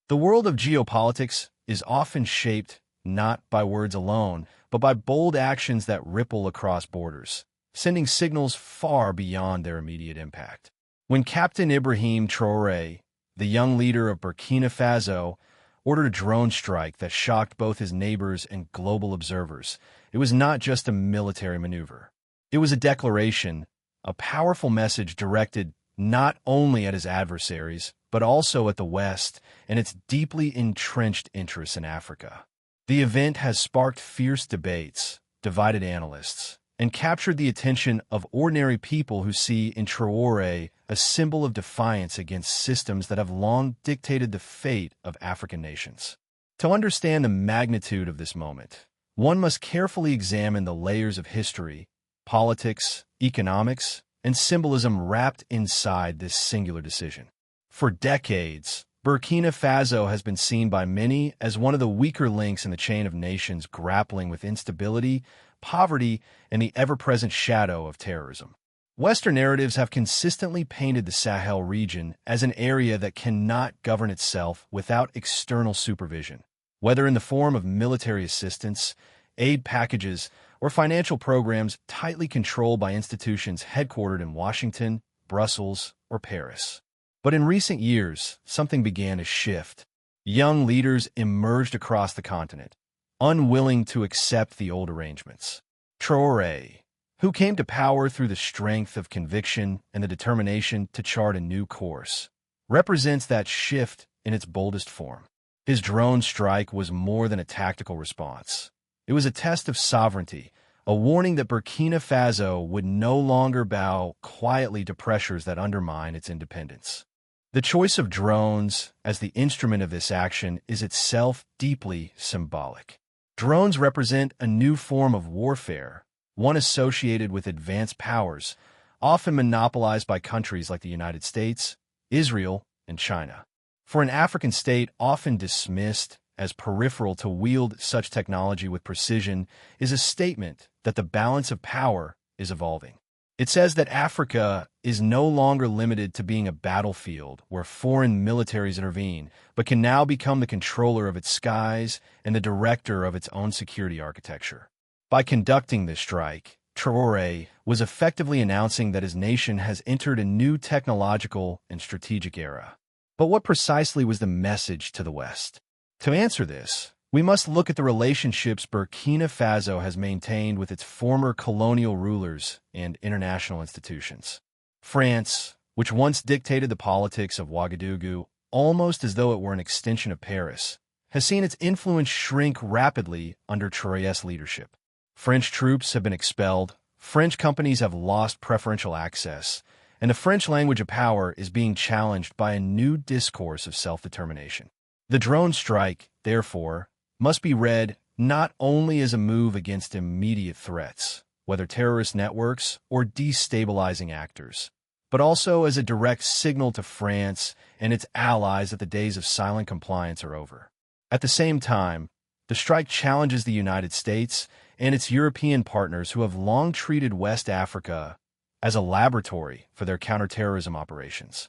The world of geopolitics is often shaped not by words alone, but by bold actions that ripple across borders, sending signals far beyond their immediate impact. When Captain Ibrahim Traoré, the young leader of Burkina Faso, ordered a drone strike that shocked both his neighbors and global observers, it was not just a military maneuver. It was a declaration, a powerful message directed not only at his adversaries, but also at the West and its deeply entrenched interests in Africa. The event has sparked fierce debates, divided analysts, and captured the attention of ordinary people who see in Traoré a symbol of defiance against systems that have long dictated the fate of African nations. To understand the magnitude of this moment, one must carefully examine the layers of history, politics, economics, and symbolism wrapped inside this singular decision. For decades, Burkina Faso has been seen by many as one of the weaker links in the chain of nations grappling with instability, poverty, and the ever-present shadow of terrorism. Western narratives have consistently painted the Sahel region as an area that cannot govern itself without external supervision, whether in the form of military assistance, aid packages, or financial programs tightly controlled by institutions headquartered in Washington, Brussels, or Paris. But in recent years, something began to shift. Young leaders emerged across the continent, unwilling to accept the old arrangements. Traoré, who came to power through the strength of conviction and the determination to chart a new course, represents that shift in its boldest form. His drone strike was more than a tactical response. It was a test of sovereignty, a warning that Burkina Faso would no longer bow quietly to pressures that undermine its independence. The choice of drones as the instrument of this action is itself deeply symbolic. Drones represent a new form of warfare, one associated with advanced powers, often monopolized by countries like the United States, Israel, and China. For an African state often dismissed as peripheral to wield such technology with precision is a statement that the balance of power is evolving. It says that Africa is no longer limited to being a battlefield where foreign militaries intervene, but can now become the controller of its skies and the director of its own security architecture. By conducting this strike, Traoré was effectively announcing that his nation has entered a new technological and strategic era. But what precisely was the message to the West? To answer this, we must look at the relationships Burkina Faso has maintained with its former colonial rulers and international institutions. France, which once dictated the politics of Ouagadougou almost as though it were an extension of Paris, has seen its influence shrink rapidly under Traoré's leadership. French troops have been expelled, French companies have lost preferential access, and the French language of power is being challenged by a new discourse of self-determination. The drone strike, therefore, must be read not only as a move against immediate threats, whether terrorist networks or destabilizing actors, but also as a direct signal to France and its allies that the days of silent compliance are over. At the same time, the strike challenges the United States and its European partners who have long treated West Africa as a laboratory for their counterterrorism operations.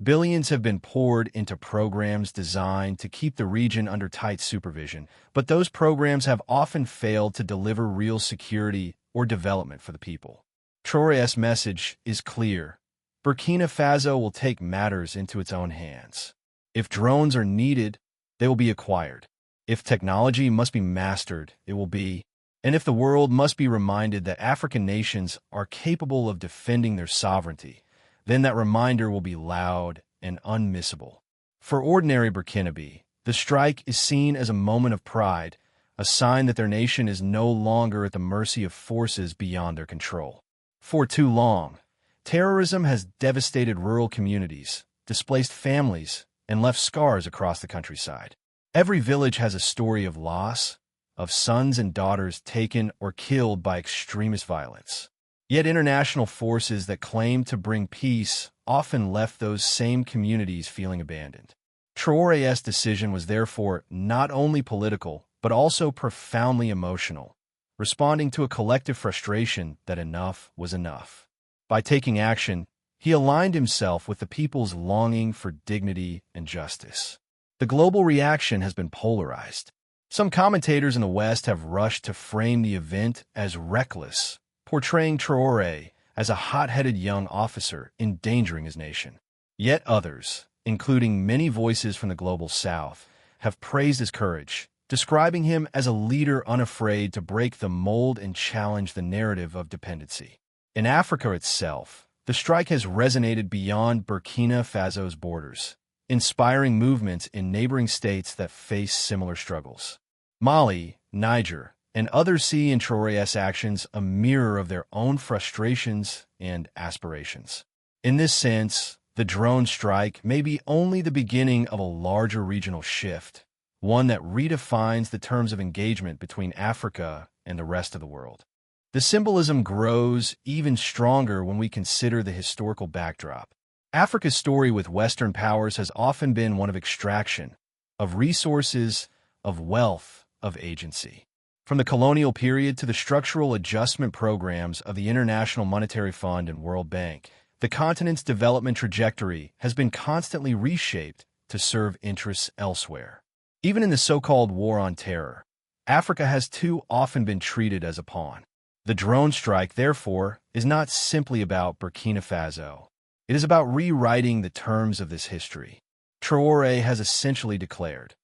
Billions have been poured into programs designed to keep the region under tight supervision, but those programs have often failed to deliver real security or development for the people. Traoré's message is clear. Burkina Faso will take matters into its own hands. If drones are needed, they will be acquired. If technology must be mastered, it will be. And if the world must be reminded that African nations are capable of defending their sovereignty, then that reminder will be loud and unmissable. For ordinary Burkinabe, the strike is seen as a moment of pride, a sign that their nation is no longer at the mercy of forces beyond their control. For too long, terrorism has devastated rural communities, displaced families, and left scars across the countryside. Every village has a story of loss, of sons and daughters taken or killed by extremist violence. Yet international forces that claim to bring peace often left those same communities feeling abandoned. Traoré's decision was therefore not only political, but also profoundly emotional, responding to a collective frustration that enough was enough. By taking action, he aligned himself with the people's longing for dignity and justice. The global reaction has been polarized. Some commentators in the West have rushed to frame the event as reckless, portraying Traoré as a hot-headed young officer endangering his nation. Yet others, including many voices from the global South, have praised his courage, describing him as a leader unafraid to break the mold and challenge the narrative of dependency. In Africa itself, the strike has resonated beyond Burkina Faso's borders, inspiring movements in neighboring states that face similar struggles. Mali, Niger, and others see in Traoré's actions a mirror of their own frustrations and aspirations. In this sense, the drone strike may be only the beginning of a larger regional shift, one that redefines the terms of engagement between Africa and the rest of the world. The symbolism grows even stronger when we consider the historical backdrop. Africa's story with Western powers has often been one of extraction, of resources, of wealth, of agency. From the colonial period to the structural adjustment programs of the International Monetary Fund and World Bank, the continent's development trajectory has been constantly reshaped to serve interests elsewhere. Even in the so-called War on Terror, Africa has too often been treated as a pawn. The drone strike, therefore, is not simply about Burkina Faso. It is about rewriting the terms of this history. Traoré has essentially declared,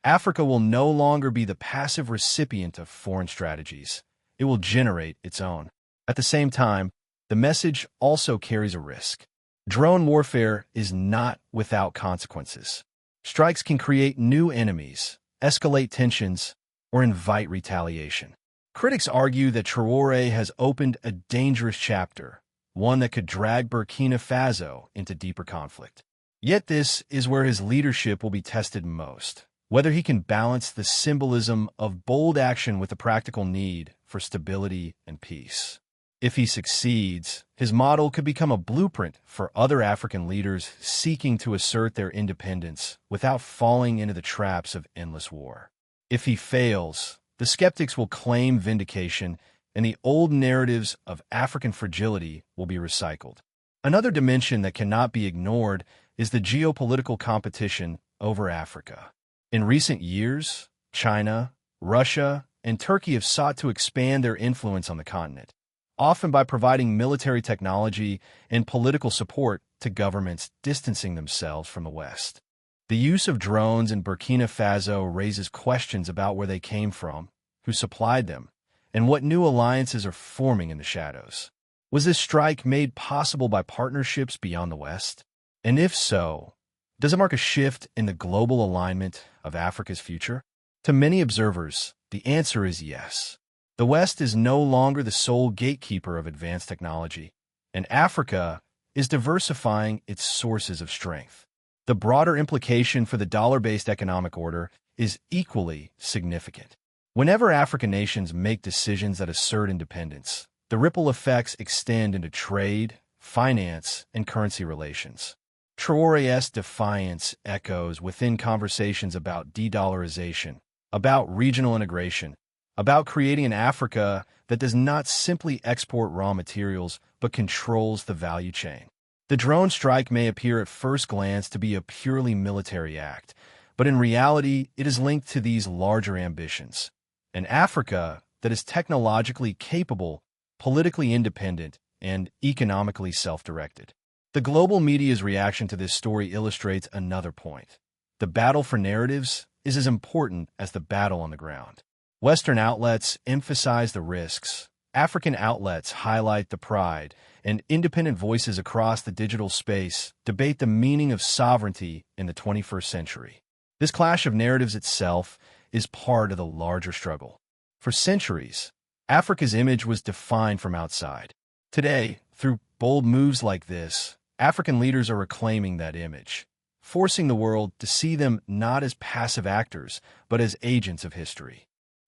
Africa will no longer be the passive recipient of foreign strategies. It will generate its own. At the same time, the message also carries a risk. Drone warfare is not without consequences. Strikes can create new enemies, escalate tensions, or invite retaliation. Critics argue that Traoré has opened a dangerous chapter, one that could drag Burkina Faso into deeper conflict. Yet this is where his leadership will be tested most, whether he can balance the symbolism of bold action with the practical need for stability and peace. If he succeeds, his model could become a blueprint for other African leaders seeking to assert their independence without falling into the traps of endless war. If he fails, the skeptics will claim vindication, and the old narratives of African fragility will be recycled. Another dimension that cannot be ignored is the geopolitical competition over Africa. In recent years, China, Russia, and Turkey have sought to expand their influence on the continent, often by providing military technology and political support to governments distancing themselves from the West. The use of drones in Burkina Faso raises questions about where they came from, who supplied them, and what new alliances are forming in the shadows. Was this strike made possible by partnerships beyond the West? And if so, does it mark a shift in the global alignment of Africa's future? To many observers, the answer is yes. The West is no longer the sole gatekeeper of advanced technology, and Africa is diversifying its sources of strength. The broader implication for the dollar-based economic order is equally significant. Whenever African nations make decisions that assert independence, the ripple effects extend into trade, finance, and currency relations. Traoré's defiance echoes within conversations about de-dollarization, about regional integration, about creating an Africa that does not simply export raw materials but controls the value chain. The drone strike may appear at first glance to be a purely military act, but in reality, it is linked to these larger ambitions. An Africa that is technologically capable, politically independent, and economically self-directed. The global media's reaction to this story illustrates another point. The battle for narratives is as important as the battle on the ground. Western outlets emphasize the risks, African outlets highlight the pride, and independent voices across the digital space debate the meaning of sovereignty in the 21st century. This clash of narratives itself is part of the larger struggle. For centuries, Africa's image was defined from outside. Today, through bold moves like this, African leaders are reclaiming that image, forcing the world to see them not as passive actors, but as agents of history.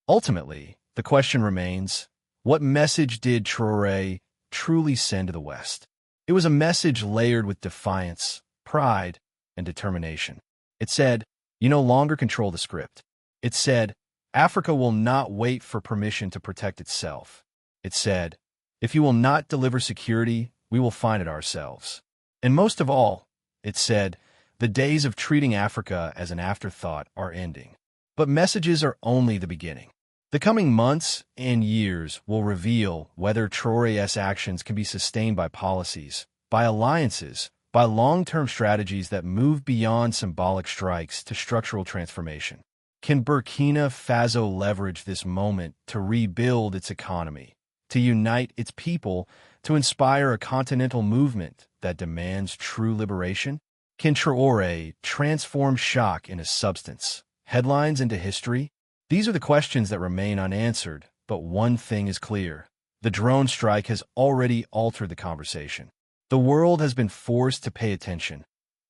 Ultimately, the question remains, what message did Traoré truly send to the West? It was a message layered with defiance, pride, and determination. It said, you no longer control the script. It said, Africa will not wait for permission to protect itself. It said, if you will not deliver security, we will find it ourselves. And most of all, it said, The days of treating Africa as an afterthought are ending. But messages are only the beginning. The coming months and years will reveal whether Traoré's actions can be sustained by policies, by alliances, by long-term strategies that move beyond symbolic strikes to structural transformation. Can Burkina Faso leverage this moment to rebuild its economy, to unite its people, to inspire a continental movement that demands true liberation? Can Traoré transform shock into substance, headlines into history? These are the questions that remain unanswered, but one thing is clear. The drone strike has already altered the conversation. The world has been forced to pay attention,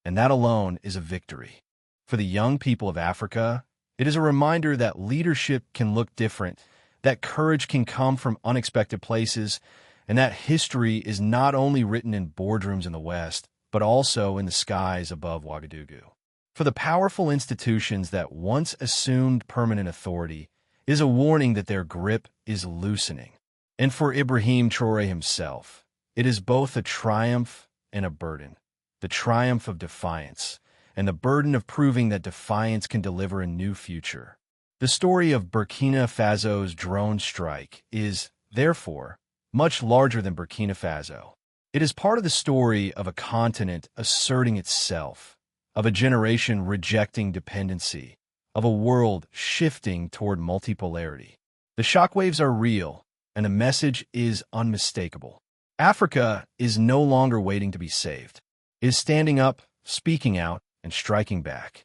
and that alone is a victory. For the young people of Africa, it is a reminder that leadership can look different, that courage can come from unexpected places, and that history is not only written in boardrooms in the West, but also in the skies above Ouagadougou. For the powerful institutions that once assumed permanent authority, it is a warning that their grip is loosening. And for Ibrahim Traoré himself, it is both a triumph and a burden. The triumph of defiance, and the burden of proving that defiance can deliver a new future. The story of Burkina Faso's drone strike is, therefore, much larger than Burkina Faso. It is part of the story of a continent asserting itself, of a generation rejecting dependency, of a world shifting toward multipolarity. The shockwaves are real, and the message is unmistakable. Africa is no longer waiting to be saved. It is standing up, speaking out, and striking back.